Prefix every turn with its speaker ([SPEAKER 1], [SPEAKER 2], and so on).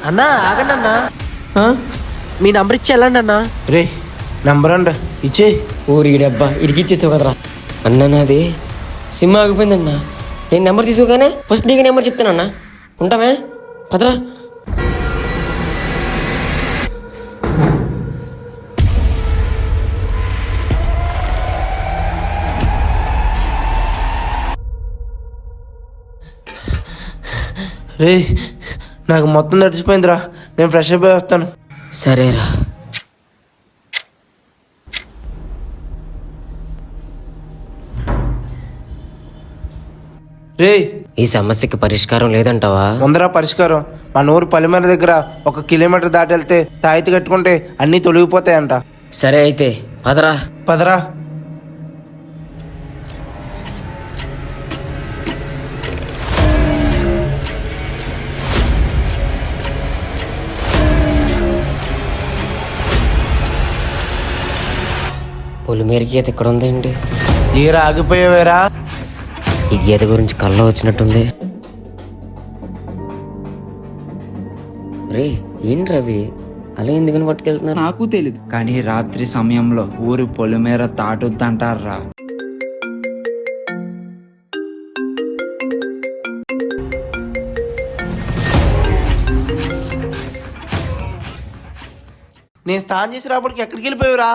[SPEAKER 1] అన్నా ఆగండి అన్నా,
[SPEAKER 2] ఆ?
[SPEAKER 1] మీ నంబర్ ఇచ్చి వెళ్ళండి అన్నా.
[SPEAKER 2] రే నంబర్ అంట ఇచ్చే.
[SPEAKER 3] ఊరి డబ్బా ఇరికిచ్చేసావు కదరా. అన్న నాది సిమ్ ఆగిపోయిందన్నా. నేను నెంబర్ తీసుకోగానే ఫస్ట్ నీకు నెంబర్ చెప్తానన్నా. ఉంటామే పదరా.
[SPEAKER 2] రే నాకు మొత్తం తడిచిపోయిందిరా, నేను ఫ్రెష్ అయిపోయి వస్తాను.
[SPEAKER 3] సరేరా.
[SPEAKER 2] రే
[SPEAKER 3] ఈ సమస్యకి పరిష్కారం లేదంటావా?
[SPEAKER 2] ముందరా పరిష్కారం. మన ఊరు పల్లిమేర దగ్గర 1 కిలోమీటర్ దాటి వెళ్తే తాయితీ కట్టుకుంటే అన్నీ తొలగిపోతాయంట.
[SPEAKER 3] సరే అయితే పదరా.
[SPEAKER 2] పదరా.
[SPEAKER 3] పొలిమేర గీత ఇక్కడ ఉందేంటి?
[SPEAKER 2] ఏరా ఆగిపోయావేరా?
[SPEAKER 3] ఈ గీత గురించి కళ్ళ వచ్చినట్టుంది. రే ఏంటి రవి అలా ఎందుకని పట్టుకెళ్తున్నారు?
[SPEAKER 4] నాకు తెలీదు, కానీ రాత్రి సమయంలో ఊరు పొలిమేర తాటొద్దంటారా.
[SPEAKER 2] నేను స్నానం చేసి రాబడికి ఎక్కడికి వెళ్ళిపోయావురా?